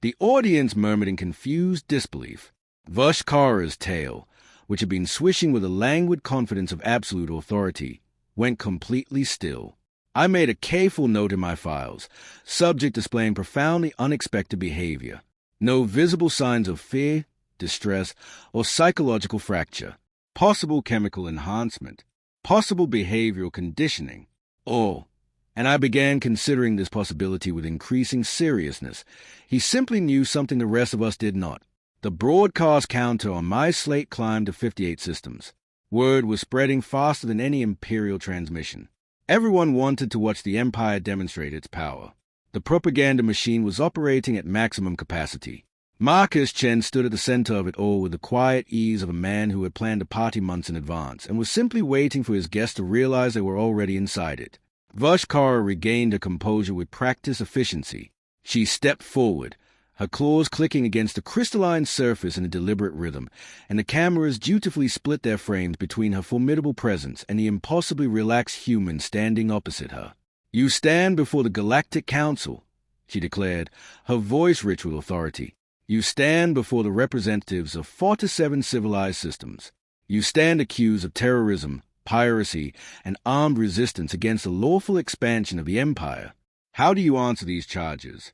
The audience murmured in confused disbelief. Vashkara's tail, which had been swishing with the languid confidence of absolute authority, went completely still. I made a careful note in my files, subject displaying profoundly unexpected behavior. No visible signs of fear, distress, or psychological fracture. Possible chemical enhancement. Possible behavioral conditioning. All. And I began considering this possibility with increasing seriousness. He simply knew something the rest of us did not. The broadcast counter on my slate climbed to 58 systems. Word was spreading faster than any Imperial transmission. Everyone wanted to watch the Empire demonstrate its power. The propaganda machine was operating at maximum capacity. Marcus Chen stood at the center of it all with the quiet ease of a man who had planned a party months in advance and was simply waiting for his guests to realize they were already inside it. Vashkara regained her composure with practiced efficiency. She stepped forward, her claws clicking against the crystalline surface in a deliberate rhythm, and the cameras dutifully split their frames between her formidable presence and the impossibly relaxed human standing opposite her. "You stand before the Galactic Council," she declared, her voice rich with authority. "You stand before the representatives of 47 civilized systems. You stand accused of terrorism, piracy, and armed resistance against the lawful expansion of the Empire. How do you answer these charges?"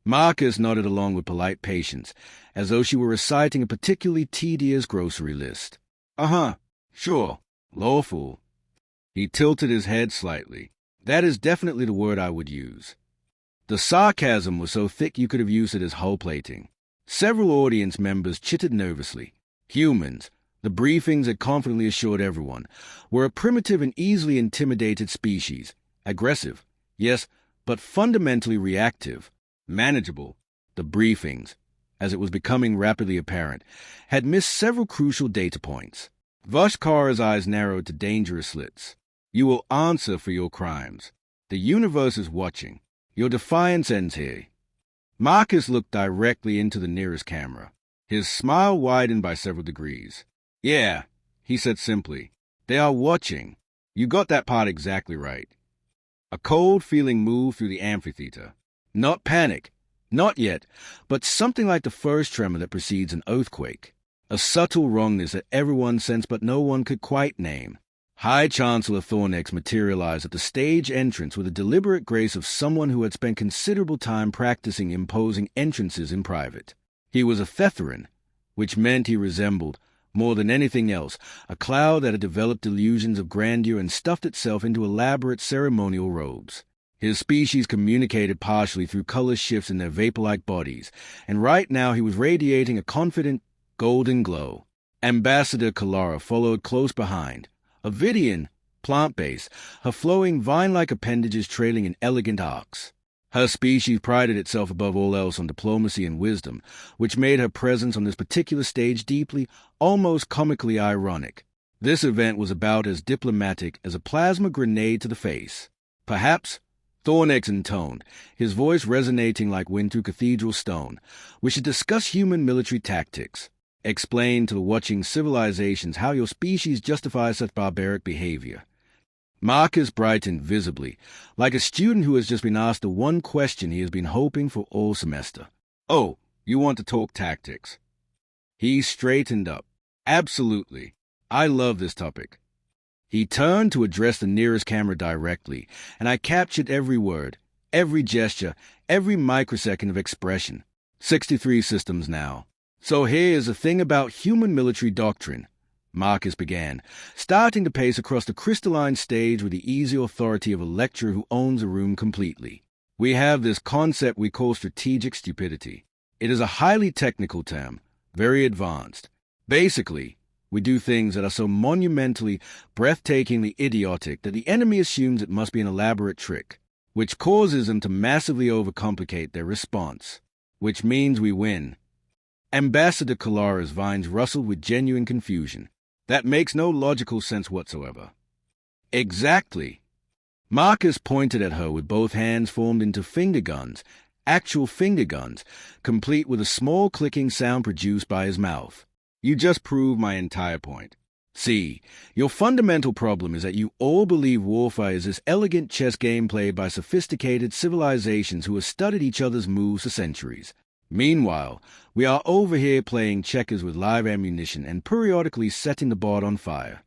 Marcus nodded along with polite patience, as though she were reciting a particularly tedious grocery list. Sure, lawful." He tilted his head slightly. "That is definitely the word I would use." The sarcasm was so thick you could have used it as hull plating. Several audience members chittered nervously. Humans, the briefings had confidently assured everyone, were a primitive and easily intimidated species. Aggressive, yes, but fundamentally reactive. Manageable. The briefings, as it was becoming rapidly apparent, had missed several crucial data points. Vashkara's eyes narrowed to dangerous slits. "You will answer for your crimes. The universe is watching. Your defiance ends here." Marcus looked directly into the nearest camera. His smile widened by several degrees. "Yeah," he said simply. "They are watching. You got that part exactly right." A cold feeling moved through the amphitheater. Not panic, not yet, but something like the first tremor that precedes an earthquake. A subtle wrongness that everyone sensed but no one could quite name. High Chancellor Thornex materialized at the stage entrance with the deliberate grace of someone who had spent considerable time practicing imposing entrances in private. He was a Thetheran, which meant he resembled, more than anything else, a cloud that had developed illusions of grandeur and stuffed itself into elaborate ceremonial robes. His species communicated partially through color shifts in their vapor-like bodies, and right now he was radiating a confident, golden glow. Ambassador Kalara followed close behind. A Vidian, plant-based, her flowing vine-like appendages trailing in elegant arcs. Her species prided itself above all else on diplomacy and wisdom, which made her presence on this particular stage deeply, almost comically ironic. This event was about as diplomatic as a plasma grenade to the face. "Perhaps," Thornex intoned, his voice resonating like wind through cathedral stone, "we should discuss human military tactics. Explain to the watching civilizations how your species justifies such barbaric behavior." Marcus brightened visibly, like a student who has just been asked the one question he has been hoping for all semester. "Oh, you want to talk tactics?" He straightened up. "Absolutely. I love this topic." He turned to address the nearest camera directly, and I captured every word, every gesture, every microsecond of expression. 63 systems now. "So here is the thing about human military doctrine," Marcus began, starting to pace across the crystalline stage with the easy authority of a lecturer who owns a room completely. "We have this concept we call strategic stupidity. It is a highly technical term, very advanced. Basically, we do things that are so monumentally, breathtakingly idiotic that the enemy assumes it must be an elaborate trick, which causes them to massively overcomplicate their response, which means we win." Ambassador Kalara's vines rustled with genuine confusion. "That makes no logical sense whatsoever." "Exactly." Marcus pointed at her with both hands formed into finger guns, actual finger guns, complete with a small clicking sound produced by his mouth. "You just proved my entire point. See, your fundamental problem is that you all believe warfare is this elegant chess game played by sophisticated civilizations who have studied each other's moves for centuries. Meanwhile, we are over here playing checkers with live ammunition and periodically setting the board on fire.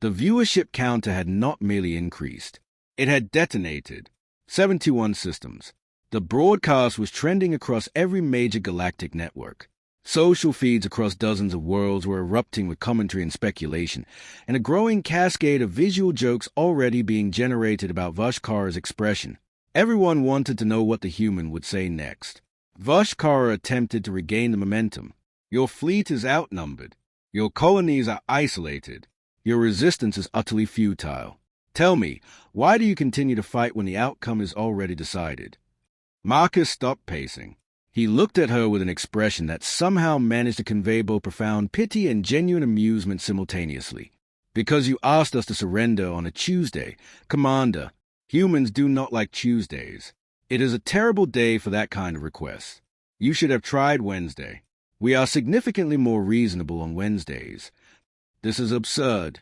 The viewership counter had not merely increased. It had detonated. 71 systems. The broadcast was trending across every major galactic network. Social feeds across dozens of worlds were erupting with commentary and speculation, and a growing cascade of visual jokes already being generated about Vashkara's expression. Everyone wanted to know what the human would say next. Vashkara attempted to regain the momentum. Your fleet is outnumbered. Your colonies are isolated. Your resistance is utterly futile. Tell me, why do you continue to fight when the outcome is already decided? Marcus stopped pacing. He looked at her with an expression that somehow managed to convey both profound pity and genuine amusement simultaneously. Because you asked us to surrender on a Tuesday, Commander. Humans do not like Tuesdays. It is a terrible day for that kind of request. You should have tried Wednesday. We are significantly more reasonable on Wednesdays. This is absurd.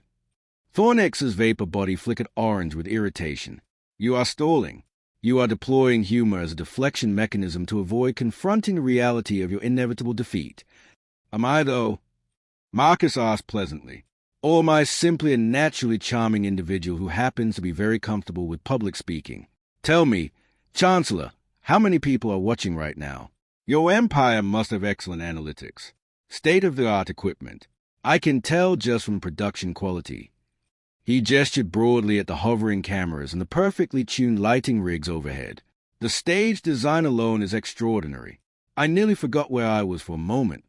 Thornex's vapor body flickered orange with irritation. You are stalling. You are deploying humor as a deflection mechanism to avoid confronting the reality of your inevitable defeat. Am I, though? Marcus asked pleasantly. Or am I simply a naturally charming individual who happens to be very comfortable with public speaking? Tell me, Chancellor, how many people are watching right now? Your empire must have excellent analytics. State-of-the-art equipment. I can tell just from production quality. He gestured broadly at the hovering cameras and the perfectly tuned lighting rigs overhead. The stage design alone is extraordinary. I nearly forgot where I was for a moment.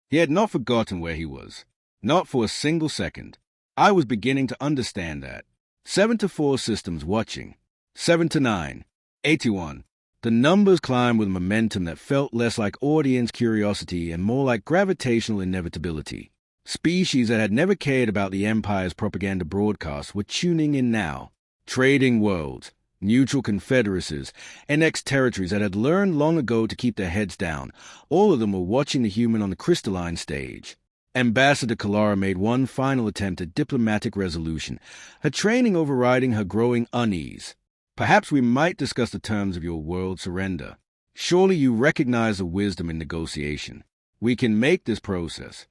He had not forgotten where he was. Not for a single second. I was beginning to understand that. 7-4 systems watching. 7-9. 81. The numbers climbed with momentum that felt less like audience curiosity and more like gravitational inevitability. Species that had never cared about the Empire's propaganda broadcasts were tuning in now. Trading worlds, neutral confederacies, and ex-territories that had learned long ago to keep their heads down. All of them were watching the human on the crystalline stage. Ambassador Kalara made one final attempt at diplomatic resolution, her training overriding her growing unease. Perhaps we might discuss the terms of your world surrender. Surely you recognize the wisdom in negotiation. We can make this process.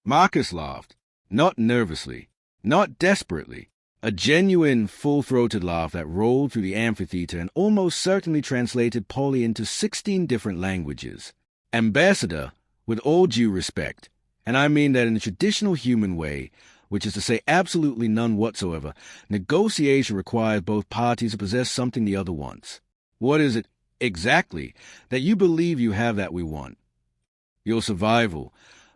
Marcus laughed, not nervously, not desperately, a genuine, full-throated laugh that rolled through the amphitheater and almost certainly translated Polly into 16 different languages. Ambassador, with all due respect, and I mean that in the traditional human way, which is to say absolutely none whatsoever, negotiation requires both parties to possess something the other wants. What is it, exactly, that you believe you have that we want? Your survival.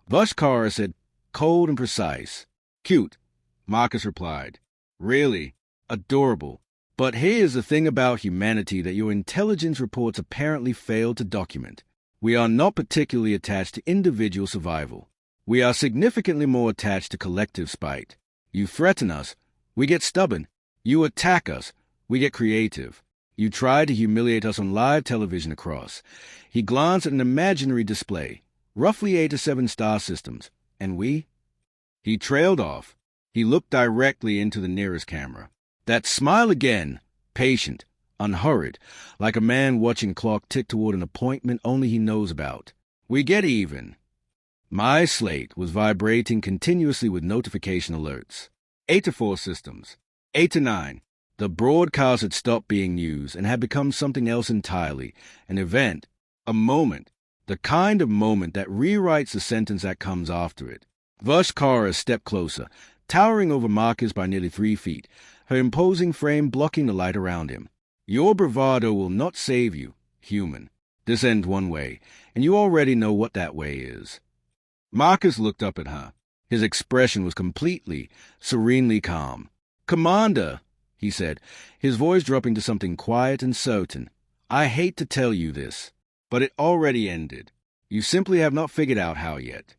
Vashkara said, cold and precise. Cute, Marcus replied. Really, adorable. But here's the thing about humanity that your intelligence reports apparently failed to document. We are not particularly attached to individual survival. We are significantly more attached to collective spite. You threaten us, we get stubborn. You attack us, we get creative. You try to humiliate us on live television across. He glanced at an imaginary display, roughly 8 to 7 star systems. And we? He trailed off. He looked directly into the nearest camera. That smile again, patient, unhurried, like a man watching a clock tick toward an appointment only he knows about. We get even. My slate was vibrating continuously with notification alerts. 8-4 systems. 8-9. The broadcast had stopped being news and had become something else entirely. An event. A moment. The kind of moment that rewrites the sentence that comes after it. Vashkara stepped closer, towering over Marcus by nearly 3 feet, her imposing frame blocking the light around him. Your bravado will not save you, human. This ends one way, and you already know what that way is. Marcus looked up at her. His expression was completely, serenely calm. Commander, he said, his voice dropping to something quiet and certain. I hate to tell you this, but it already ended. You simply have not figured out how yet.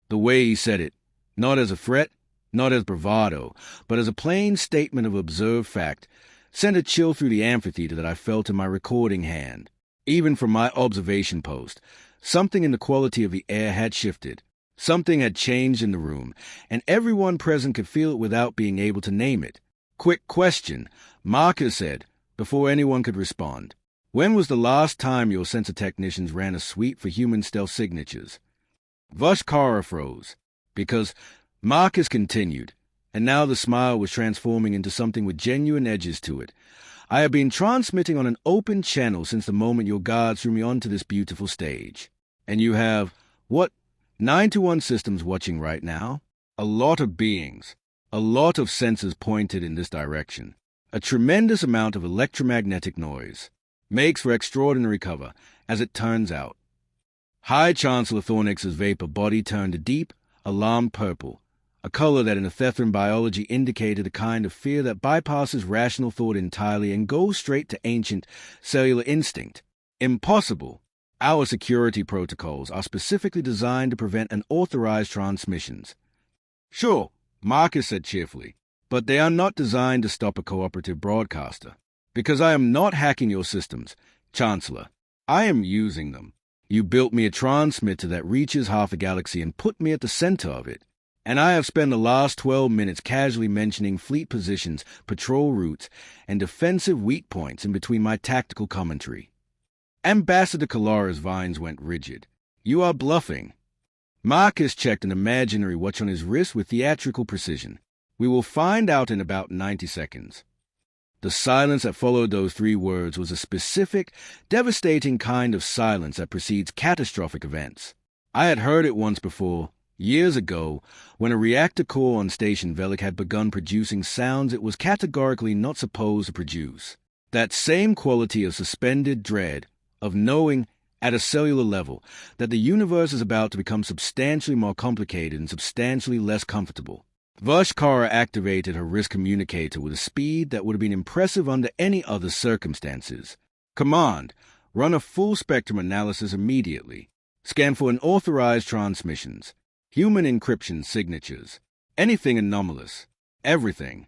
The way he said it, not as a threat, not as bravado, but as a plain statement of observed fact, sent a chill through the amphitheater that I felt in my recording hand. Even from my observation post, something in the quality of the air had shifted. Something had changed in the room, and everyone present could feel it without being able to name it. Quick question, Marcus said, before anyone could respond. When was the last time your sensor technicians ran a sweep for human stealth signatures? Vashkara froze, because Marcus continued, and now the smile was transforming into something with genuine edges to it. I have been transmitting on an open channel since the moment your guards threw me onto this beautiful stage. And you have, what, 9-1 systems watching right now? A lot of beings, a lot of sensors pointed in this direction. A tremendous amount of electromagnetic noise. Makes for extraordinary cover, as it turns out. High Chancellor Thornix's vapor body turned a deep, alarmed purple, a color that in Athethran biology indicated a kind of fear that bypasses rational thought entirely and goes straight to ancient cellular instinct. Impossible. Our security protocols are specifically designed to prevent unauthorized transmissions. Sure, Marcus said cheerfully, but they are not designed to stop a cooperative broadcaster. Because I am not hacking your systems, Chancellor. I am using them. You built me a transmitter that reaches half a galaxy and put me at the center of it. And I have spent the last 12 minutes casually mentioning fleet positions, patrol routes, and defensive weak points in between my tactical commentary. Ambassador Kalara's vines went rigid. You are bluffing. Marcus checked an imaginary watch on his wrist with theatrical precision. We will find out in about 90 seconds. The silence that followed those 3 words was a specific, devastating kind of silence that precedes catastrophic events. I had heard it once before, years ago, when a reactor core on Station Velik had begun producing sounds it was categorically not supposed to produce. That same quality of suspended dread, of knowing, at a cellular level, that the universe is about to become substantially more complicated and substantially less comfortable. Vashkara activated her wrist communicator with a speed that would have been impressive under any other circumstances. Command, run a full-spectrum analysis immediately. Scan for unauthorized transmissions, human encryption signatures, anything anomalous, everything.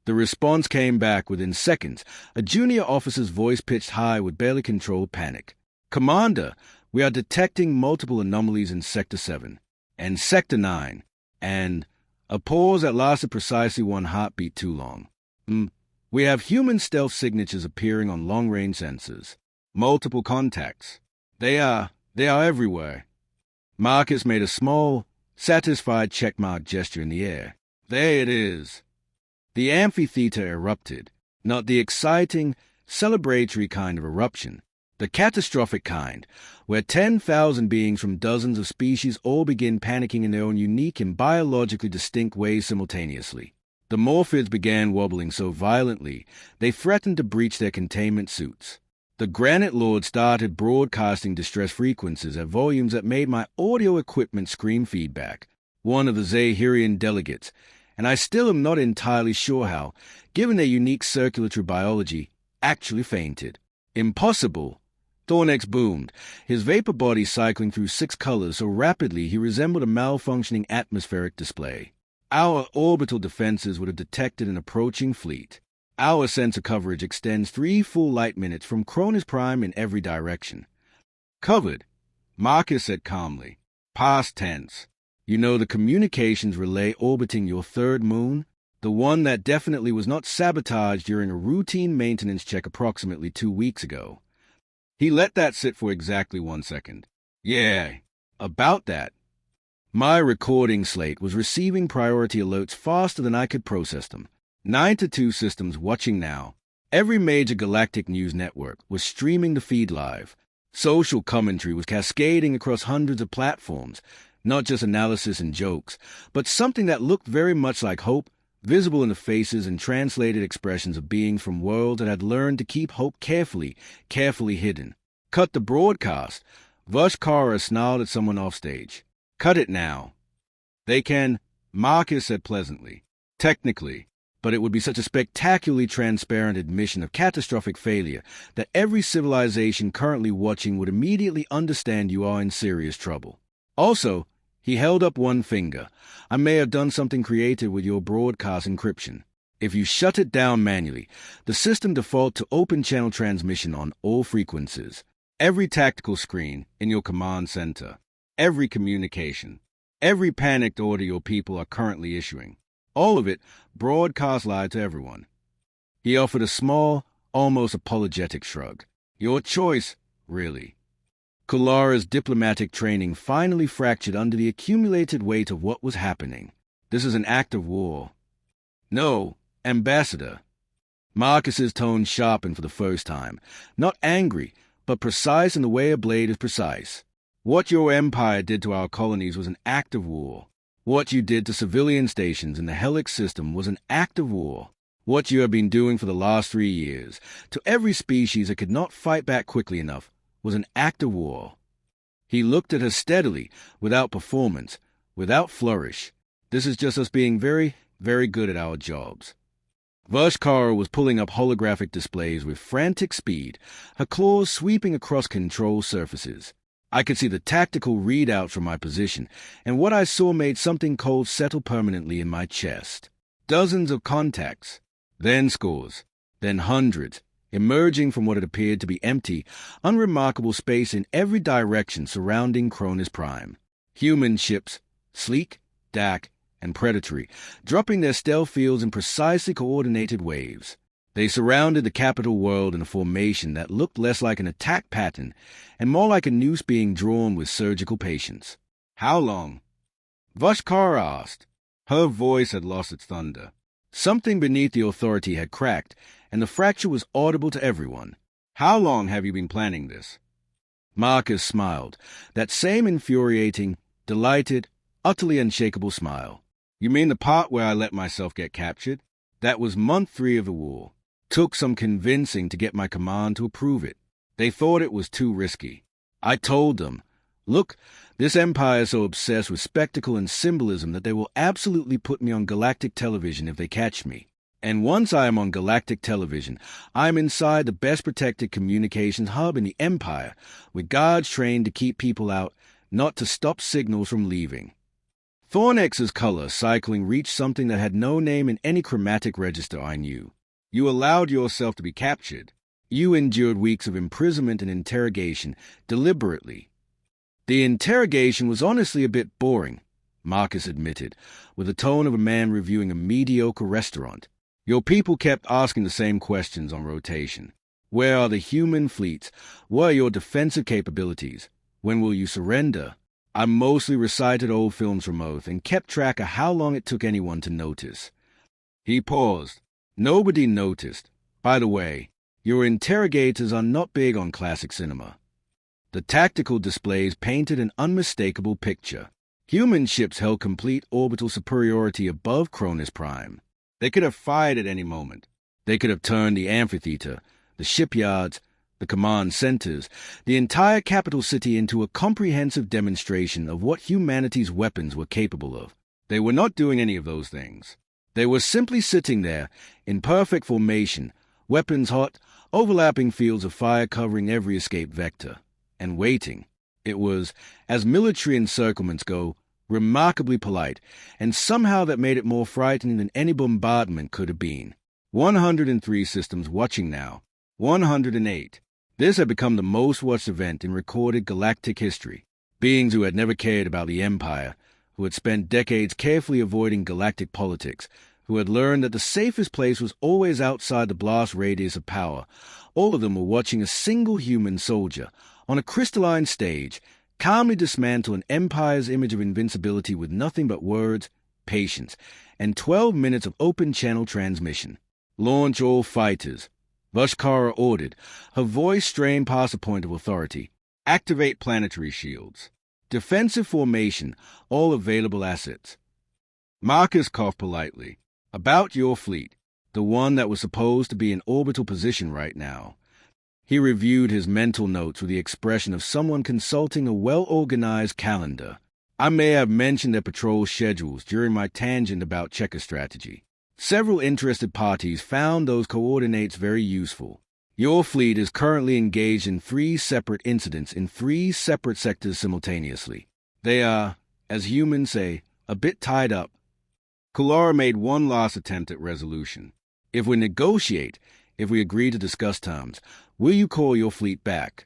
The response came back within seconds, a junior officer's voice pitched high with barely controlled panic. Commander, we are detecting multiple anomalies in Sector 7 and Sector 9, and... A pause that lasted precisely 1 heartbeat too long. We have human stealth signatures appearing on long-range sensors. Multiple contacts. They are everywhere. Marcus made a small, satisfied checkmark gesture in the air. There it is. The amphitheater erupted, not the exciting, celebratory kind of eruption, the catastrophic kind, where 10,000 beings from dozens of species all begin panicking in their own unique and biologically distinct ways simultaneously. The morphids began wobbling so violently they threatened to breach their containment suits. The Granite Lord started broadcasting distress frequencies at volumes that made my audio equipment scream feedback. One of the Zahirian delegates, and I still am not entirely sure how, given their unique circulatory biology, actually fainted. Impossible! Thornix boomed, his vapor body cycling through 6 colors so rapidly he resembled a malfunctioning atmospheric display. Our orbital defenses would have detected an approaching fleet. Our sensor coverage extends 3 full light minutes from Kronis Prime in every direction. Covered, Marcus said calmly. Past tense. You know the communications relay orbiting your 3rd moon? The one that definitely was not sabotaged during a routine maintenance check approximately 2 weeks ago. He let that sit for exactly 1 second. Yeah, about that. My recording slate was receiving priority alerts faster than I could process them. 9-2 systems watching now. Every major galactic news network was streaming the feed live. Social commentary was cascading across hundreds of platforms, not just analysis and jokes, but something that looked very much like hope, visible in the faces and translated expressions of beings from worlds that had learned to keep hope carefully hidden. Cut the broadcast. Vashkara snarled at someone offstage. Cut it now. They can, Marcus said pleasantly. Technically. But it would be such a spectacularly transparent admission of catastrophic failure that every civilization currently watching would immediately understand you are in serious trouble. Also, he held up one finger. I may have done something creative with your broadcast encryption. If you shut it down manually, the system defaults to open channel transmission on all frequencies. Every tactical screen in your command center. Every communication. Every panicked order your people are currently issuing. All of it broadcast live to everyone. He offered a small, almost apologetic shrug. Your choice, really. Kulara's diplomatic training finally fractured under the accumulated weight of what was happening. This is an act of war. No, Ambassador. Marcus's tone sharpened for the first time, not angry, but precise in the way a blade is precise. What your empire did to our colonies was an act of war. What you did to civilian stations in the Helix system was an act of war. What you have been doing for the last 3 years, to every species that could not fight back quickly enough, was an act of war. He looked at her steadily, without performance, without flourish. This is just us being very, very good at our jobs. Vashkara was pulling up holographic displays with frantic speed, her claws sweeping across control surfaces. I could see the tactical readouts from my position, and what I saw made something cold settle permanently in my chest. Dozens of contacts, then scores, then hundreds, emerging from what had appeared to be empty, unremarkable space in every direction surrounding Kronis Prime. Human ships, sleek, dark, and predatory, dropping their stealth fields in precisely coordinated waves. They surrounded the capital world in a formation that looked less like an attack pattern and more like a noose being drawn with surgical patience. How long? Vashkara asked. Her voice had lost its thunder. Something beneath the authority had cracked, and the fracture was audible to everyone. How long have you been planning this? Marcus smiled, that same infuriating, delighted, utterly unshakable smile. You mean the part where I let myself get captured? That was month 3 of the war. Took some convincing to get my command to approve it. They thought it was too risky. I told them, look, this empire is so obsessed with spectacle and symbolism that they will absolutely put me on galactic television if they catch me. And once I am on galactic television, I am inside the best protected communications hub in the empire, with guards trained to keep people out, not to stop signals from leaving. Thornex's color cycling reached something that had no name in any chromatic register I knew. You allowed yourself to be captured. You endured weeks of imprisonment and interrogation, deliberately. The interrogation was honestly a bit boring, Marcus admitted, with the tone of a man reviewing a mediocre restaurant. Your people kept asking the same questions on rotation. Where are the human fleets? What are your defensive capabilities? When will you surrender? I mostly recited old films from Oath and kept track of how long it took anyone to notice. He paused. Nobody noticed. By the way, your interrogators are not big on classic cinema. The tactical displays painted an unmistakable picture. Human ships held complete orbital superiority above Kronis Prime. They could have fired at any moment. They could have turned the amphitheater, the shipyards, the command centers, the entire capital city into a comprehensive demonstration of what humanity's weapons were capable of. They were not doing any of those things. They were simply sitting there, in perfect formation, weapons hot, overlapping fields of fire covering every escape vector, and waiting. It was, as military encirclements go, remarkably polite, and somehow that made it more frightening than any bombardment could have been. 103 systems watching now. 108. This had become the most watched event in recorded galactic history. Beings who had never cared about the Empire, who had spent decades carefully avoiding galactic politics, who had learned that the safest place was always outside the blast radius of power, all of them were watching a single human soldier, on a crystalline stage, calmly dismantle an Empire's image of invincibility with nothing but words, patience, and 12 minutes of open-channel transmission. Launch all fighters. Vashkara ordered, her voice strained past a point of authority. Activate planetary shields. Defensive formation, all available assets. Marcus coughed politely. About your fleet, the one that was supposed to be in orbital position right now. He reviewed his mental notes with the expression of someone consulting a well-organized calendar. I may have mentioned their patrol schedules during my tangent about checker strategy. Several interested parties found those coordinates very useful. Your fleet is currently engaged in 3 separate incidents in 3 separate sectors simultaneously. They are, as humans say, a bit tied up. Kulara made one last attempt at resolution. If we negotiate, if we agree to discuss terms, will you call your fleet back?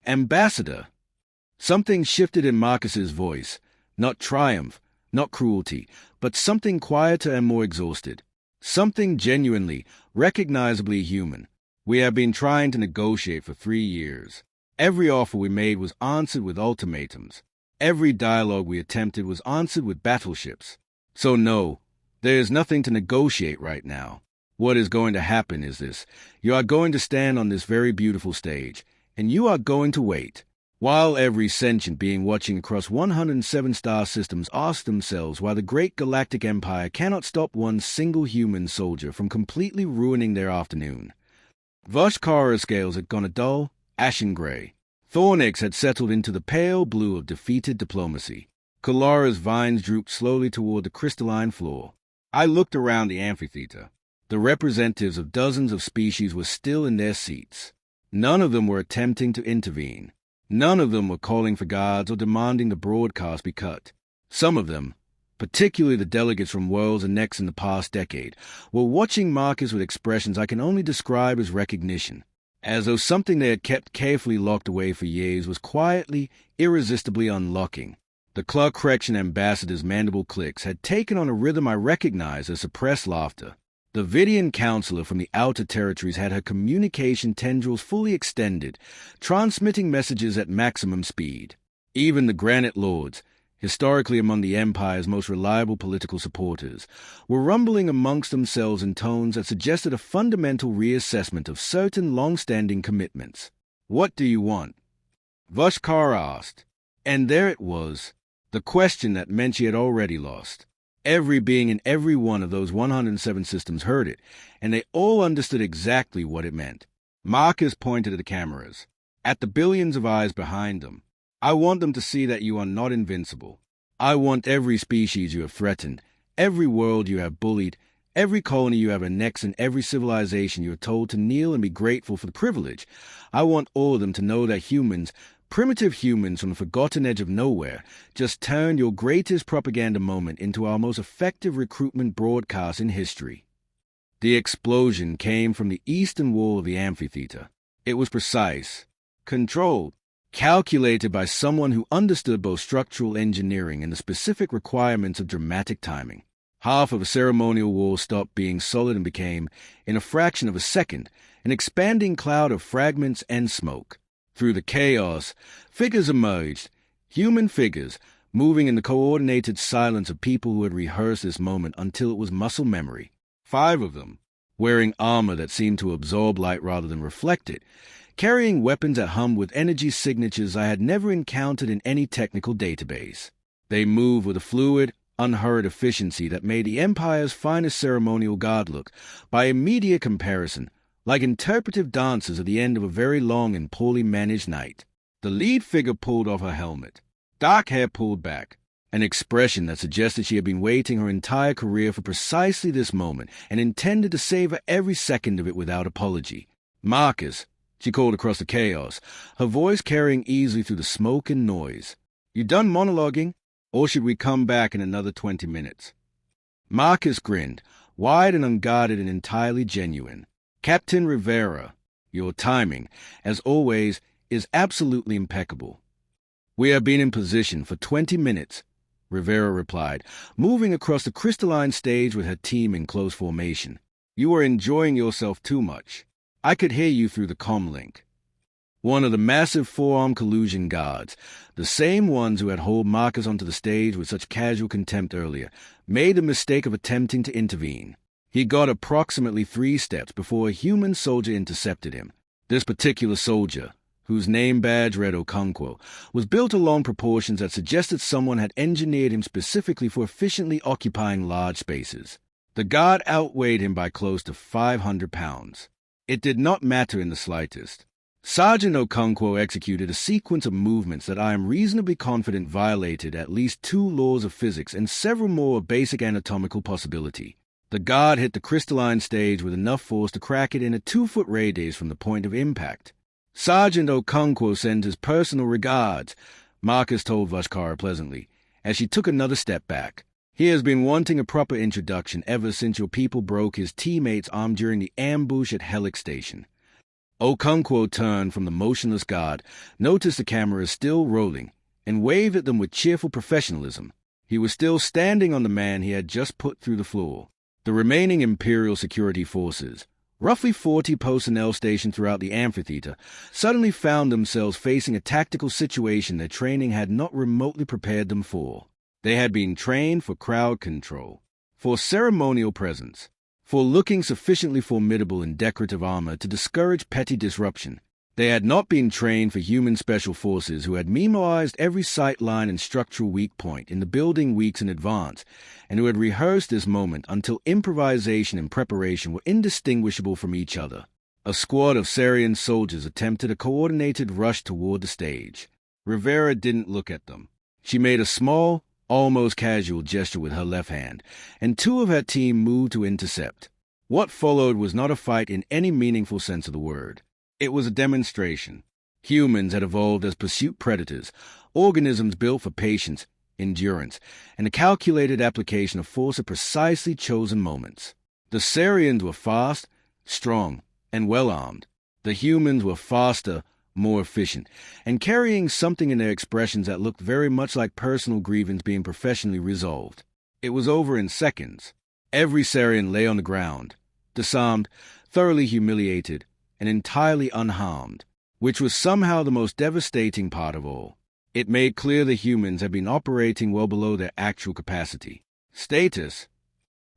Ambassador! Something shifted in Marcus's voice. Not triumph, not cruelty, but something quieter and more exhausted. Something genuinely, recognizably human. We have been trying to negotiate for 3 years. Every offer we made was answered with ultimatums. Every dialogue we attempted was answered with battleships. So no, there is nothing to negotiate right now. What is going to happen is this. You are going to stand on this very beautiful stage, and you are going to wait. While every sentient being watching across 107 star systems asks themselves why the Great Galactic Empire cannot stop one single human soldier from completely ruining their afternoon. Vashkara's scales had gone a dull, ashen gray. Thornix had settled into the pale blue of defeated diplomacy. Kalara's vines drooped slowly toward the crystalline floor. I looked around the amphitheater. The representatives of dozens of species were still in their seats. None of them were attempting to intervene. None of them were calling for guards or demanding the broadcast be cut. Some of them, particularly the delegates from Worlds and Next in the past decade, were watching Marcus with expressions I can only describe as recognition, as though something they had kept carefully locked away for years was quietly, irresistibly unlocking. The Clark Correction ambassador's mandible clicks had taken on a rhythm I recognized as suppressed laughter. The Vidian counselor from the outer territories had her communication tendrils fully extended, transmitting messages at maximum speed. Even the Granite Lords, historically among the Empire's most reliable political supporters, were rumbling amongst themselves in tones that suggested a fundamental reassessment of certain long-standing commitments. "What do you want?" Vashkara asked. And there it was, the question that meant she had already lost. Every being in every one of those 107 systems heard it, and they all understood exactly what it meant. Marcus pointed at the cameras, at the billions of eyes behind them. "I want them to see that you are not invincible. I want every species you have threatened, every world you have bullied, every colony you have annexed, and every civilization you are told to kneel and be grateful for the privilege. I want all of them to know that humans, primitive humans from the forgotten edge of nowhere, just turned your greatest propaganda moment into our most effective recruitment broadcast in history." The explosion came from the eastern wall of the amphitheater. It was precise, controlled, calculated by someone who understood both structural engineering and the specific requirements of dramatic timing. Half of a ceremonial wall stopped being solid and became, in a fraction of a second, an expanding cloud of fragments and smoke. Through the chaos, figures emerged, human figures, moving in the coordinated silence of people who had rehearsed this moment until it was muscle memory. 5 of them, wearing armor that seemed to absorb light rather than reflect it, carrying weapons that hummed with energy signatures I had never encountered in any technical database. They moved with a fluid, unhurried efficiency that made the Empire's finest ceremonial guard look, by immediate comparison, like interpretive dancers at the end of a very long and poorly managed night. The lead figure pulled off her helmet, dark hair pulled back, an expression that suggested she had been waiting her entire career for precisely this moment and intended to savor every second of it without apology. "Marcus," she called across the chaos, her voice carrying easily through the smoke and noise. "You done monologuing, or should we come back in another 20 minutes? Marcus grinned, wide and unguarded and entirely genuine. "Captain Rivera, your timing, as always, is absolutely impeccable." "We have been in position for 20 minutes, Rivera replied, moving across the crystalline stage with her team in close formation. "You are enjoying yourself too much. I could hear you through the comlink." One of the massive four-arm collusion guards, the same ones who had hauled Marcus onto the stage with such casual contempt earlier, made the mistake of attempting to intervene. He got approximately 3 steps before a human soldier intercepted him. This particular soldier, whose name badge read Okunquo, was built along proportions that suggested someone had engineered him specifically for efficiently occupying large spaces. The guard outweighed him by close to 500 pounds. It did not matter in the slightest. Sergeant Okunquo executed a sequence of movements that I am reasonably confident violated at least 2 laws of physics and several more of basic anatomical possibility. The guard hit the crystalline stage with enough force to crack it in a 2-foot radius from the point of impact. "Sergeant Okunquo sends his personal regards," Marcus told Vashkara pleasantly, as she took another step back. "He has been wanting a proper introduction ever since your people broke his teammate's arm during the ambush at Helix Station." Okunquo turned from the motionless guard, noticed the cameras still rolling, and waved at them with cheerful professionalism. He was still standing on the man he had just put through the floor. The remaining Imperial security forces, Roughly 40 personnel stationed throughout the amphitheater suddenly found themselves facing a tactical situation their training had not remotely prepared them for. They had been trained for crowd control, for ceremonial presence, for looking sufficiently formidable in decorative armor to discourage petty disruption. They had not been trained for human special forces who had memorized every sight line and structural weak point in the building weeks in advance, and who had rehearsed this moment until improvisation and preparation were indistinguishable from each other. A squad of Sarian soldiers attempted a coordinated rush toward the stage. Rivera didn't look at them. She made a small, almost casual gesture with her left hand, and 2 of her team moved to intercept. What followed was not a fight in any meaningful sense of the word. It was a demonstration. Humans had evolved as pursuit predators, organisms built for patience, endurance, and a calculated application of force at precisely chosen moments. The Sarians were fast, strong, and well-armed. The humans were faster, more efficient, and carrying something in their expressions that looked very much like personal grievance being professionally resolved. It was over in seconds. Every Sarian lay on the ground, disarmed, thoroughly humiliated, and entirely unharmed, which was somehow the most devastating part of all. It made clear the humans had been operating well below their actual capacity. "Status?"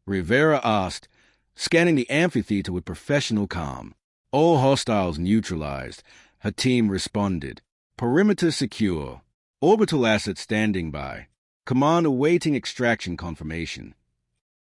Rivera asked, scanning the amphitheater with professional calm. "All hostiles neutralized," her team responded. "Perimeter secure. Orbital assets standing by. Command awaiting extraction confirmation."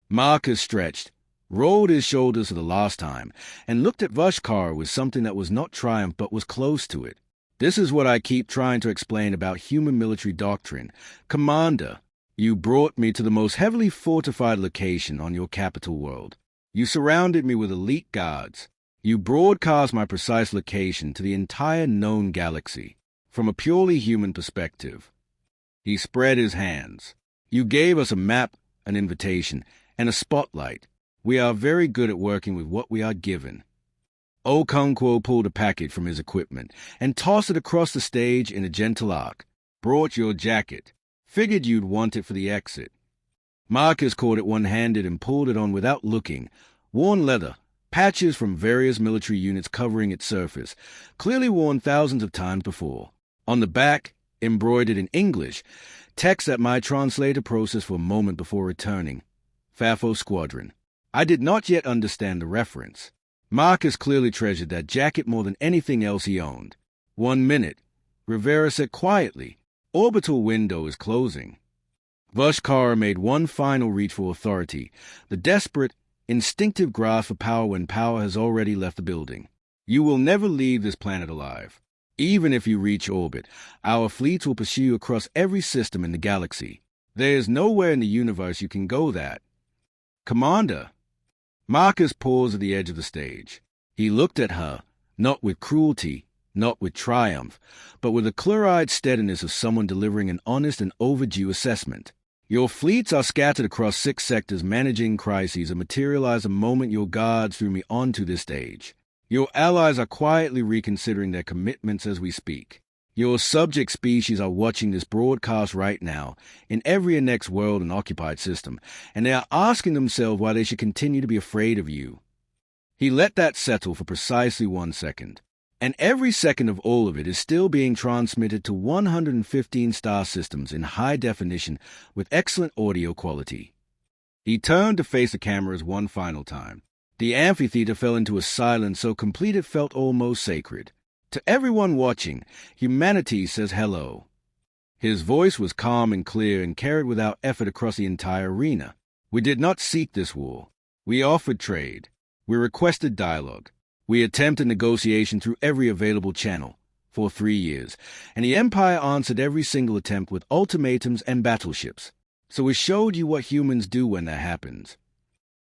Marcus stretched, rolled his shoulders for the last time, and looked at Vashkara with something that was not triumph but was close to it. "This is what I keep trying to explain about human military doctrine. Commander, you brought me to the most heavily fortified location on your capital world. You surrounded me with elite guards. You broadcast my precise location to the entire known galaxy, from a purely human perspective." He spread his hands. "You gave us a map, an invitation, and a spotlight. We are very good at working with what we are given." Okunquo pulled a packet from his equipment and tossed it across the stage in a gentle arc. "Brought your jacket. Figured you'd want it for the exit." Marcus caught it one-handed and pulled it on without looking. Worn leather, patches from various military units covering its surface, clearly worn thousands of times before. On the back, embroidered in English, text that my translator processed for a moment before returning. "Fafo Squadron." I did not yet understand the reference. Marcus clearly treasured that jacket more than anything else he owned. "1 minute," Rivera said quietly. "Orbital window is closing." Vashkara made one final reach for authority, the desperate, instinctive grasp for power when power has already left the building. "You will never leave this planet alive. Even if you reach orbit, our fleets will pursue you across every system in the galaxy. There is nowhere in the universe you can go that." "Commander." Marcus paused at the edge of the stage. He looked at her, not with cruelty, not with triumph, but with the clear-eyed steadiness of someone delivering an honest and overdue assessment. "Your fleets are scattered across 6 sectors managing crises that materialize the moment your guards threw me onto this stage. Your allies are quietly reconsidering their commitments as we speak. Your subject species are watching this broadcast right now in every annexed world and occupied system, and they are asking themselves why they should continue to be afraid of you." He let that settle for precisely 1 second. "And every second of all of it is still being transmitted to 115 star systems in high definition with excellent audio quality." He turned to face the cameras one final time. The amphitheater fell into a silence so complete it felt almost sacred. "To everyone watching, humanity says hello." His voice was calm and clear and carried without effort across the entire arena. "We did not seek this war. We offered trade. We requested dialogue. We attempted negotiation through every available channel for 3 years, and the Empire answered every single attempt with ultimatums and battleships. So we showed you what humans do when that happens."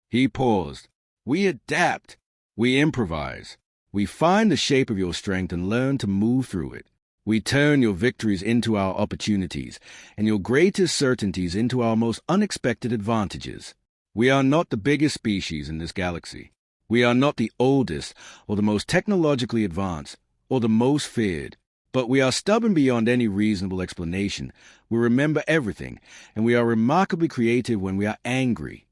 He paused. "We adapt. We improvise. We find the shape of your strength and learn to move through it. We turn your victories into our opportunities, and your greatest certainties into our most unexpected advantages. We are not the biggest species in this galaxy. We are not the oldest, or the most technologically advanced, or the most feared. But we are stubborn beyond any reasonable explanation. We remember everything, and we are remarkably creative when we are angry."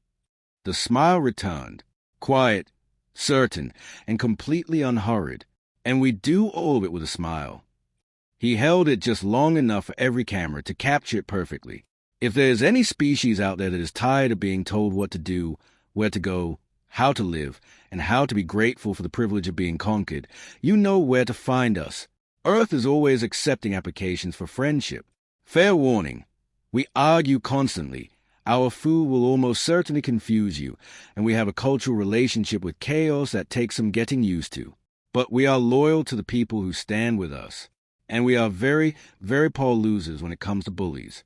The smile returned, quiet, certain, and completely unhurried. And we do all of it with a smile. He held it just long enough for every camera to capture it perfectly. If there's any species out there that is tired of being told what to do, where to go, how to live, and how to be grateful for the privilege of being conquered, you know where to find us. Earth is always accepting applications for friendship. Fair warning, we argue constantly. Our food will almost certainly confuse you, and we have a cultural relationship with chaos that takes some getting used to. But we are loyal to the people who stand with us, and we are very, very poor losers when it comes to bullies.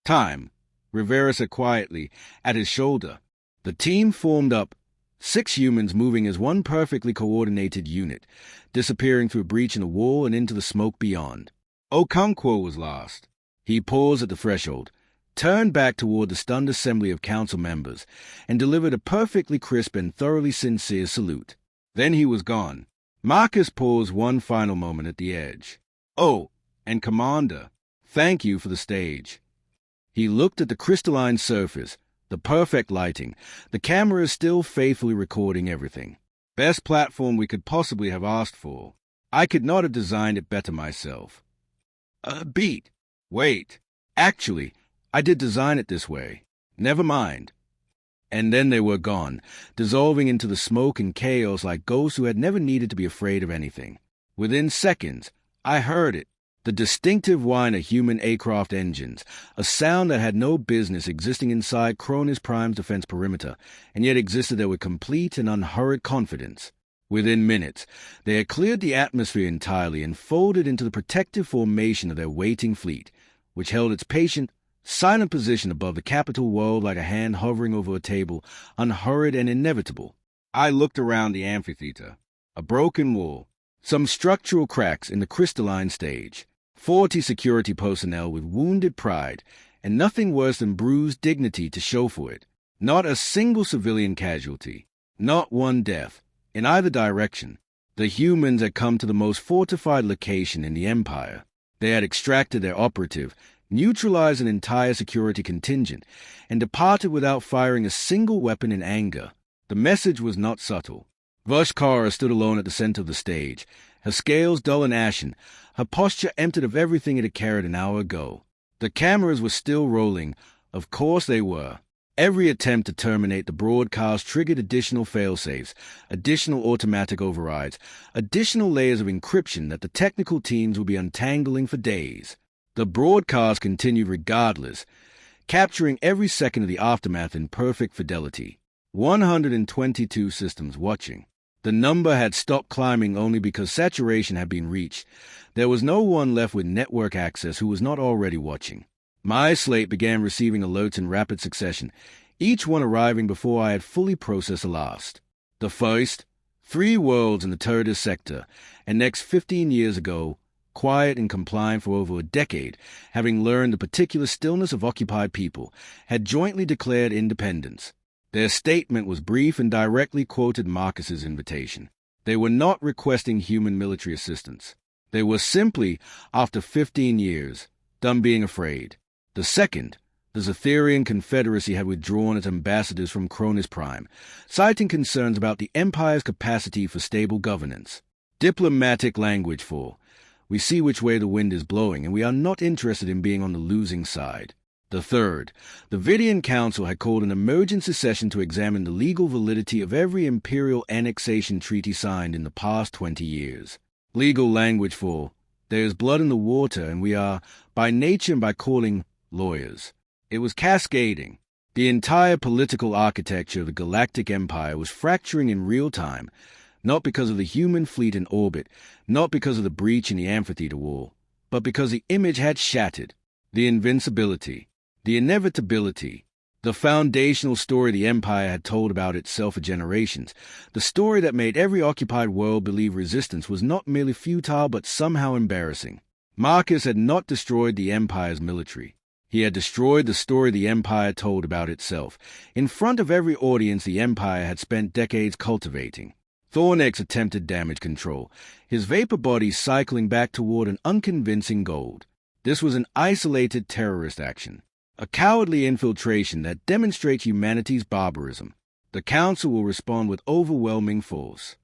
Time, Rivera said quietly, at his shoulder. The team formed up, 6 humans moving as one perfectly coordinated unit, disappearing through a breach in the wall and into the smoke beyond. Okunquo was last. He paused at the threshold, turned back toward the stunned assembly of council members, and delivered a perfectly crisp and thoroughly sincere salute. Then he was gone. Marcus paused one final moment at the edge. Oh, and Commander, thank you for the stage. He looked at the crystalline surface, the perfect lighting. The camera is still faithfully recording everything. Best platform we could possibly have asked for. I could not have designed it better myself. Beat. Wait. Actually, I did design it this way. Never mind. And then they were gone, dissolving into the smoke and chaos like ghosts who had never needed to be afraid of anything. Within seconds, I heard it. The distinctive whine of human aircraft engines, a sound that had no business existing inside Kronis Prime's defense perimeter, and yet existed there with complete and unhurried confidence. Within minutes, they had cleared the atmosphere entirely and folded into the protective formation of their waiting fleet, which held its patient, silent position above the capital world like a hand hovering over a table, unhurried and inevitable. I looked around the amphitheater. A broken wall, some structural cracks in the crystalline stage, 40 security personnel with wounded pride, and nothing worse than bruised dignity to show for it. Not a single civilian casualty. Not one death. In either direction. The humans had come to the most fortified location in the Empire. They had extracted their operative, neutralized an entire security contingent, and departed without firing a single weapon in anger. The message was not subtle. Vashkara stood alone at the center of the stage, her scales dull and ashen, her posture emptied of everything it had carried an hour ago. The cameras were still rolling. Of course they were. Every attempt to terminate the broadcast triggered additional failsafes, additional automatic overrides, additional layers of encryption that the technical teams would be untangling for days. The broadcast continued regardless, capturing every second of the aftermath in perfect fidelity. 122 systems watching. The number had stopped climbing only because saturation had been reached. There was no one left with network access who was not already watching. My slate began receiving alerts in rapid succession, each one arriving before I had fully processed the last. The first, 3 worlds in the Turtis sector, and next 15 years ago, quiet and compliant for over a decade, having learned the particular stillness of occupied people, had jointly declared independence. Their statement was brief and directly quoted Marcus's invitation. They were not requesting human military assistance. They were simply, after 15 years, done being afraid. The second, the Zetherian Confederacy had withdrawn its ambassadors from Kronis Prime, citing concerns about the Empire's capacity for stable governance. Diplomatic language for, we see which way the wind is blowing, and we are not interested in being on the losing side. The third, the Vidian Council had called an emergency session to examine the legal validity of every imperial annexation treaty signed in the past 20 years. Legal language for, there is blood in the water, and we are, by nature and by calling, lawyers. It was cascading. The entire political architecture of the Galactic Empire was fracturing in real time, not because of the human fleet in orbit, not because of the breach in the amphitheater wall, but because the image had shattered. The invincibility, the inevitability, the foundational story the Empire had told about itself for generations, the story that made every occupied world believe resistance was not merely futile but somehow embarrassing. Marcus had not destroyed the Empire's military. He had destroyed the story the Empire told about itself, in front of every audience the Empire had spent decades cultivating. Thornex attempted damage control, his vapor body cycling back toward an unconvincing gold. This was an isolated terrorist action, a cowardly infiltration that demonstrates humanity's barbarism. The Council will respond with overwhelming force.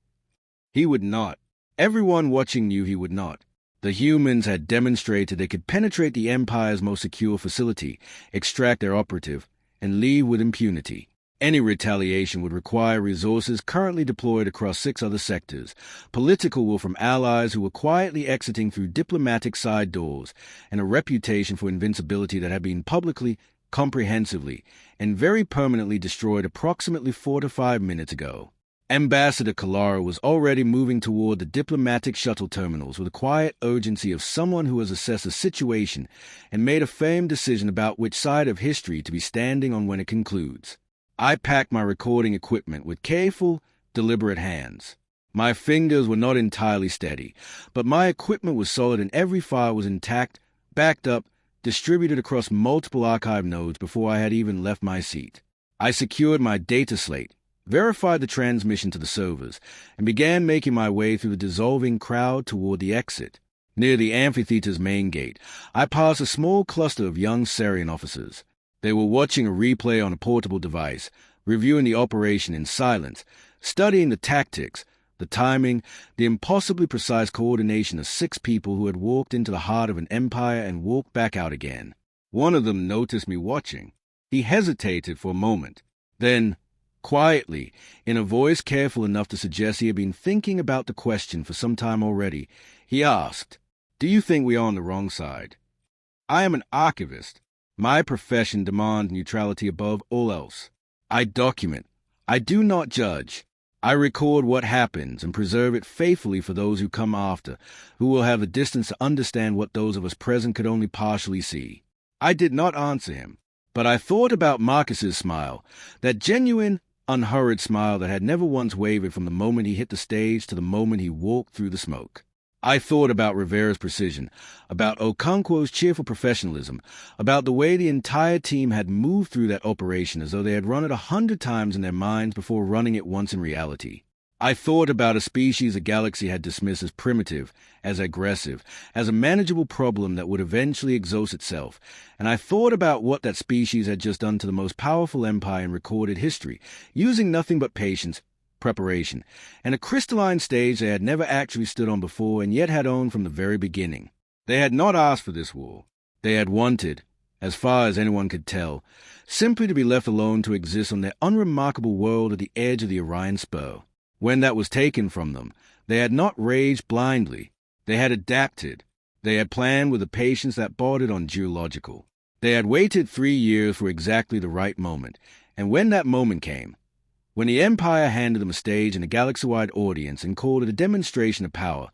He would not. Everyone watching knew he would not. The humans had demonstrated they could penetrate the Empire's most secure facility, extract their operative, and leave with impunity. Any retaliation would require resources currently deployed across 6 other sectors, political will from allies who were quietly exiting through diplomatic side doors, and a reputation for invincibility that had been publicly, comprehensively, and very permanently destroyed approximately 4 to 5 minutes ago. Ambassador Kalara was already moving toward the diplomatic shuttle terminals with the quiet urgency of someone who has assessed a situation and made a firm decision about which side of history to be standing on when it concludes. I packed my recording equipment with careful, deliberate hands. My fingers were not entirely steady, but my equipment was solid and every file was intact, backed up, distributed across multiple archive nodes before I had even left my seat. I secured my data slate, verified the transmission to the servers, and began making my way through the dissolving crowd toward the exit. Near the amphitheater's main gate, I passed a small cluster of young Sarian officers. They were watching a replay on a portable device, reviewing the operation in silence, studying the tactics, the timing, the impossibly precise coordination of 6 people who had walked into the heart of an empire and walked back out again. One of them noticed me watching. He hesitated for a moment. Then, quietly, in a voice careful enough to suggest he had been thinking about the question for some time already, he asked, "Do you think we are on the wrong side?" I am an archivist. My profession demands neutrality above all else. I document. I do not judge. I record what happens and preserve it faithfully for those who come after, who will have the distance to understand what those of us present could only partially see. I did not answer him, but I thought about Marcus's smile, that genuine, unhurried smile that had never once wavered from the moment he hit the stage to the moment he walked through the smoke. I thought about Rivera's precision, about Okunquo's cheerful professionalism, about the way the entire team had moved through that operation as though they had run it 100 times in their minds before running it once in reality. I thought about a species the galaxy had dismissed as primitive, as aggressive, as a manageable problem that would eventually exhaust itself, and I thought about what that species had just done to the most powerful empire in recorded history, using nothing but patience, preparation, and a crystalline stage they had never actually stood on before and yet had owned from the very beginning. They had not asked for this war. They had wanted, as far as anyone could tell, simply to be left alone to exist on their unremarkable world at the edge of the Orion Spur. When that was taken from them, they had not raged blindly. They had adapted. They had planned with a patience that bordered on geological. They had waited 3 years for exactly the right moment, and when that moment came, when the Empire handed them a stage in a galaxy-wide audience and called it a demonstration of power,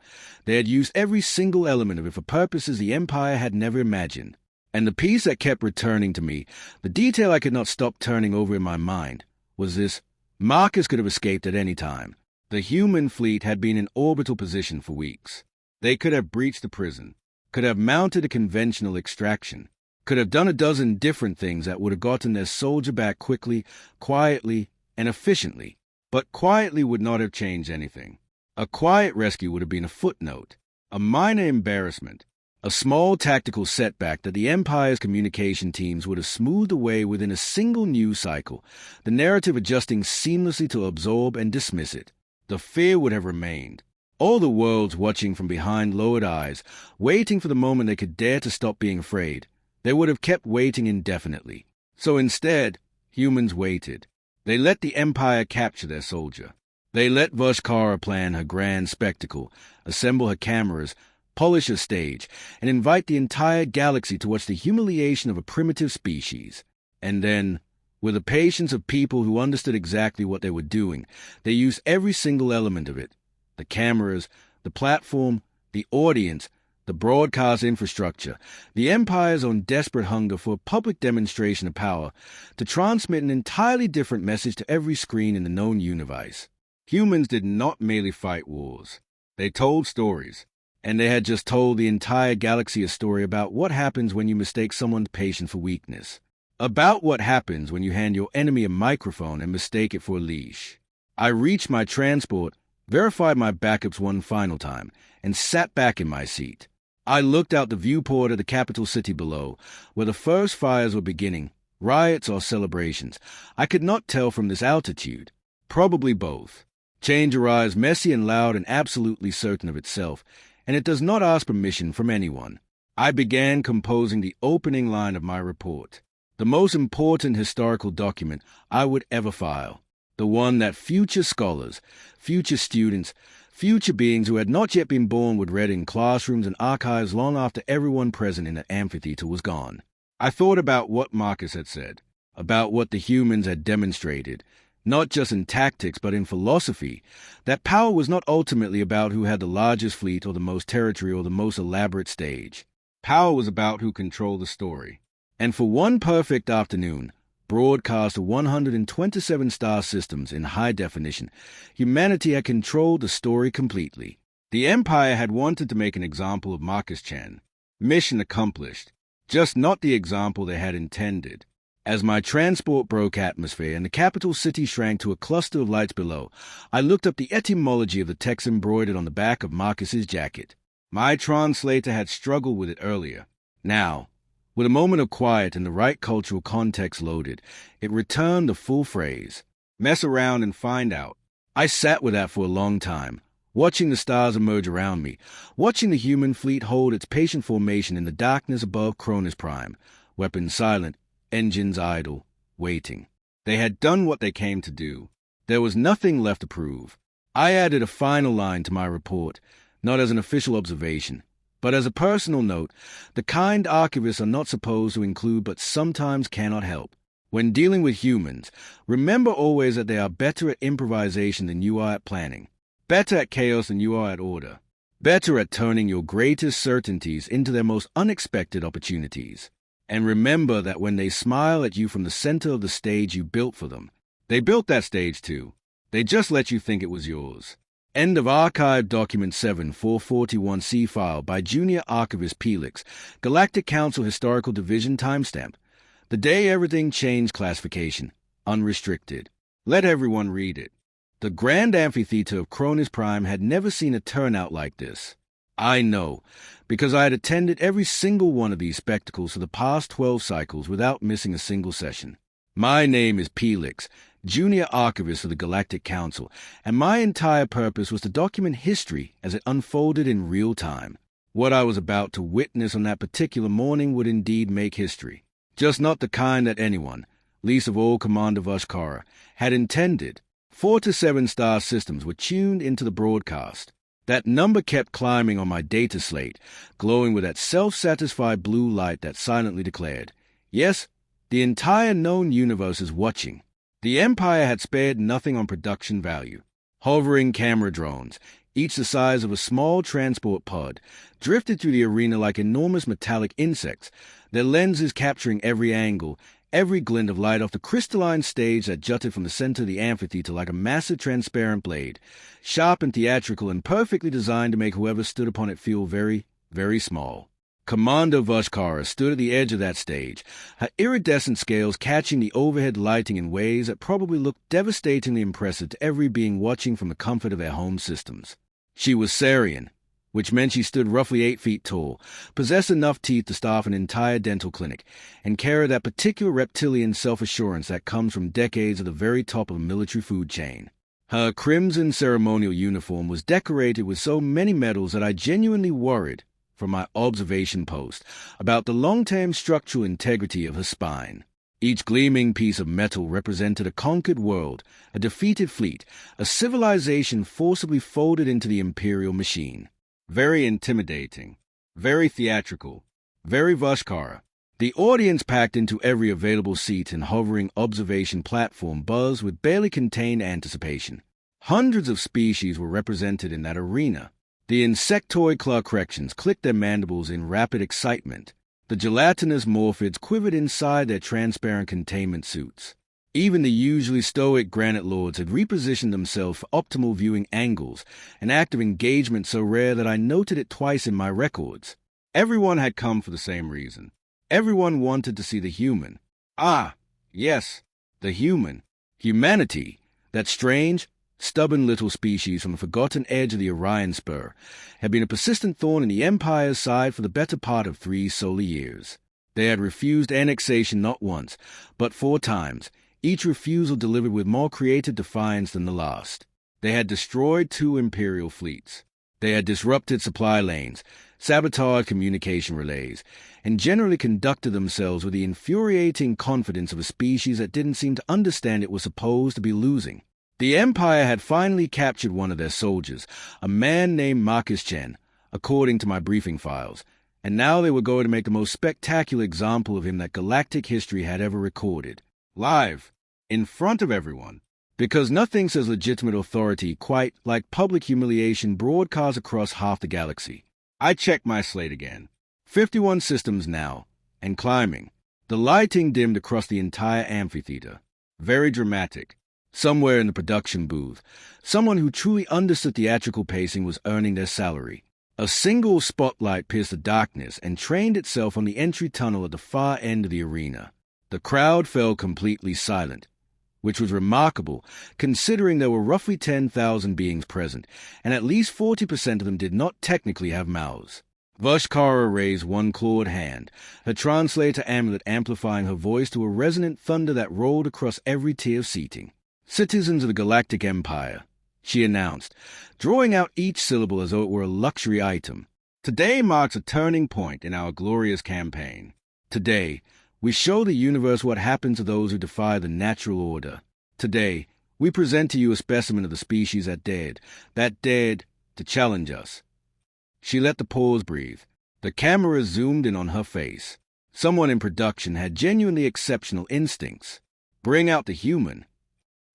they had used every single element of it for purposes the Empire had never imagined. And the piece that kept returning to me, the detail I could not stop turning over in my mind, was this: Marcus could have escaped at any time. The human fleet had been in orbital position for weeks. They could have breached the prison, could have mounted a conventional extraction, could have done a dozen different things that would have gotten their soldier back quickly, quietly, and efficiently. But quietly would not have changed anything. A quiet rescue would have been a footnote, a minor embarrassment, a small tactical setback that the Empire's communication teams would have smoothed away within a single news cycle, the narrative adjusting seamlessly to absorb and dismiss it. The fear would have remained. All the worlds watching from behind lowered eyes, waiting for the moment they could dare to stop being afraid. They would have kept waiting indefinitely. So instead, humans waited. They let the Empire capture their soldier. They let Vashkara plan her grand spectacle, assemble her cameras, polish her stage, and invite the entire galaxy to watch the humiliation of a primitive species. And then, with the patience of people who understood exactly what they were doing, they used every single element of it: the cameras, the platform, the audience, the broadcast infrastructure, the Empire's own desperate hunger for a public demonstration of power, to transmit an entirely different message to every screen in the known universe. Humans did not merely fight wars. They told stories, and they had just told the entire galaxy a story about what happens when you mistake someone's patience for weakness, about what happens when you hand your enemy a microphone and mistake it for a leash. I reached my transport, verified my backups one final time, and sat back in my seat. I looked out the viewport of the capital city below, where the first fires were beginning, riots or celebrations? I could not tell from this altitude. Probably both. Change arrives messy and loud and absolutely certain of itself, and it does not ask permission from anyone. I began composing the opening line of my report, the most important historical document I would ever file, the one that future scholars, future students, future beings who had not yet been born would read in classrooms and archives long after everyone present in the amphitheater was gone. I thought about what Marcus had said, about what the humans had demonstrated, not just in tactics but in philosophy, that power was not ultimately about who had the largest fleet or the most territory or the most elaborate stage. Power was about who controlled the story. And for one perfect afternoon, broadcast of 127 star systems in high definition, humanity had controlled the story completely. The Empire had wanted to make an example of Marcus Chen. Mission accomplished, just not the example they had intended. As my transport broke atmosphere and the capital city shrank to a cluster of lights below, I looked up the etymology of the text embroidered on the back of Marcus's jacket. My translator had struggled with it earlier. Now, with a moment of quiet and the right cultural context loaded, it returned the full phrase. Mess around and find out. I sat with that for a long time, watching the stars emerge around me, watching the human fleet hold its patient formation in the darkness above Kronis Prime, weapons silent, engines idle, waiting. They had done what they came to do. There was nothing left to prove. I added a final line to my report, not as an official observation, but as a personal note, the kind archivists are not supposed to include but sometimes cannot help. When dealing with humans, remember always that they are better at improvisation than you are at planning, better at chaos than you are at order, better at turning your greatest certainties into their most unexpected opportunities. And remember that when they smile at you from the center of the stage you built for them, they built that stage too. They just let you think it was yours. End of Archive Document 7 441C file by Junior Archivist Pelix, Galactic Council Historical Division timestamp. The day everything changed classification. Unrestricted. Let everyone read it. The Grand Amphitheater of Kronis Prime had never seen a turnout like this. I know, because I had attended every single one of these spectacles for the past 12 cycles without missing a single session. My name is Pelix, Junior Archivist of the Galactic Council, and my entire purpose was to document history as it unfolded in real time. What I was about to witness on that particular morning would indeed make history, just not the kind that anyone, least of all Commander Vashkara, had intended. 4 to 7 star systems were tuned into the broadcast. That number kept climbing on my data slate, glowing with that self-satisfied blue light that silently declared, yes, the entire known universe is watching. The Empire had spared nothing on production value. Hovering camera drones, each the size of a small transport pod, drifted through the arena like enormous metallic insects, their lenses capturing every angle, every glint of light off the crystalline stage that jutted from the center of the amphitheater like a massive transparent blade, sharp and theatrical and perfectly designed to make whoever stood upon it feel very, very small. Commander Vashkara stood at the edge of that stage, her iridescent scales catching the overhead lighting in ways that probably looked devastatingly impressive to every being watching from the comfort of their home systems. She was Sarian, which meant she stood roughly 8 feet tall, possessed enough teeth to staff an entire dental clinic, and carried that particular reptilian self-assurance that comes from decades at the very top of a military food chain. Her crimson ceremonial uniform was decorated with so many medals that I genuinely worried, from my observation post, about the long-term structural integrity of her spine. Each gleaming piece of metal represented a conquered world, a defeated fleet, a civilization forcibly folded into the imperial machine. Very intimidating, very theatrical, very Vashkara. The audience packed into every available seat and hovering observation platform buzzed with barely contained anticipation. Hundreds of species were represented in that arena. The insectoid claw corrections clicked their mandibles in rapid excitement. The gelatinous morphids quivered inside their transparent containment suits. Even the usually stoic granite lords had repositioned themselves for optimal viewing angles, an act of engagement so rare that I noted it twice in my records. Everyone had come for the same reason. Everyone wanted to see the human. Ah, yes, the human. Humanity, that strange, stubborn little species from the forgotten edge of the Orion Spur, had been a persistent thorn in the Empire's side for the better part of 3 solar years. They had refused annexation not once, but 4 times, each refusal delivered with more creative defiance than the last. They had destroyed 2 Imperial fleets. They had disrupted supply lanes, sabotaged communication relays, and generally conducted themselves with the infuriating confidence of a species that didn't seem to understand it was supposed to be losing. The Empire had finally captured one of their soldiers, a man named Marcus Chen, according to my briefing files, and now they were going to make the most spectacular example of him that galactic history had ever recorded. Live, in front of everyone. Because nothing says legitimate authority quite like public humiliation broadcast across half the galaxy. I checked my slate again. 51 systems now, and climbing. The lighting dimmed across the entire amphitheater. Very dramatic. Somewhere in the production booth, someone who truly understood theatrical pacing was earning their salary. A single spotlight pierced the darkness and trained itself on the entry tunnel at the far end of the arena. The crowd fell completely silent, which was remarkable considering there were roughly 10,000 beings present, and at least 40% of them did not technically have mouths. Vashkara raised one clawed hand, her translator amulet amplifying her voice to a resonant thunder that rolled across every tier of seating. "Citizens of the Galactic Empire," she announced, drawing out each syllable as though it were a luxury item. "Today marks a turning point in our glorious campaign. Today, we show the universe what happens to those who defy the natural order. Today, we present to you a specimen of the species that dared to challenge us." She let the pause breathe. The camera zoomed in on her face. Someone in production had genuinely exceptional instincts. Bring out the human.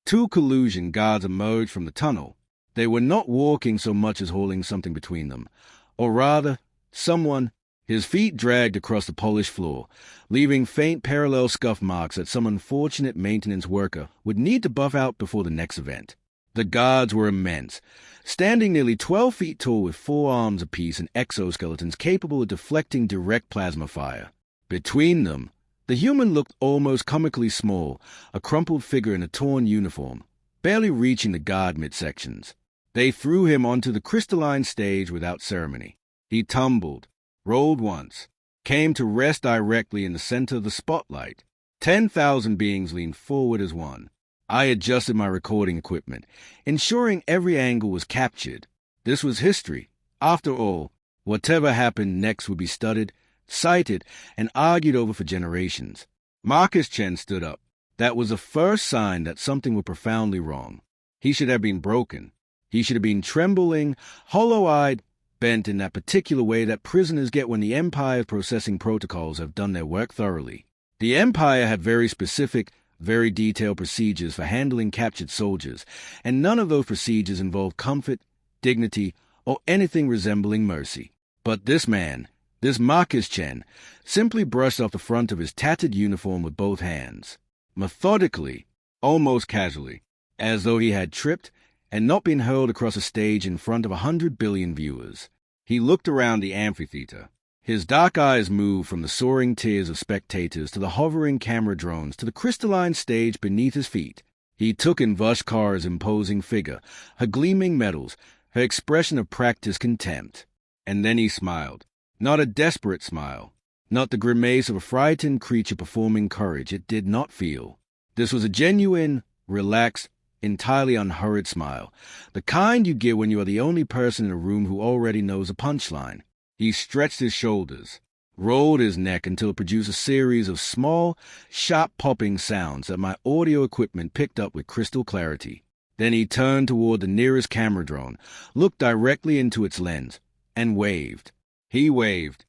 2 collusion guards emerged from the tunnel. They were not walking so much as holding something between them. Or rather, someone. His feet dragged across the polished floor, leaving faint parallel scuff marks that some unfortunate maintenance worker would need to buff out before the next event. The guards were immense, standing nearly 12 feet tall with 4 arms apiece and exoskeletons capable of deflecting direct plasma fire. Between them, the human looked almost comically small, a crumpled figure in a torn uniform, barely reaching the guard midsections. They threw him onto the crystalline stage without ceremony. He tumbled, rolled once, came to rest directly in the center of the spotlight. 10,000 beings leaned forward as one. I adjusted my recording equipment, ensuring every angle was captured. This was history. After all, whatever happened next would be studied, cited, and argued over for generations. Marcus Chen stood up. That was the first sign that something was profoundly wrong. He should have been broken. He should have been trembling, hollow-eyed, bent in that particular way that prisoners get when the Empire's processing protocols have done their work thoroughly. The Empire had very specific, very detailed procedures for handling captured soldiers, and none of those procedures involved comfort, dignity, or anything resembling mercy. But this man, this Marcus Chen, simply brushed off the front of his tattered uniform with both hands, methodically, almost casually, as though he had tripped and not been hurled across a stage in front of 100 billion viewers. He looked around the amphitheater. His dark eyes moved from the soaring tiers of spectators to the hovering camera drones to the crystalline stage beneath his feet. He took in Vashkara's imposing figure, her gleaming medals, her expression of practiced contempt. And then he smiled. Not a desperate smile. Not the grimace of a frightened creature performing courage it did not feel. This was a genuine, relaxed, entirely unhurried smile, the kind you get when you are the only person in a room who already knows a punchline. He stretched his shoulders, rolled his neck until it produced a series of small, sharp-popping sounds that my audio equipment picked up with crystal clarity. Then he turned toward the nearest camera drone, looked directly into its lens, and waved. He waved,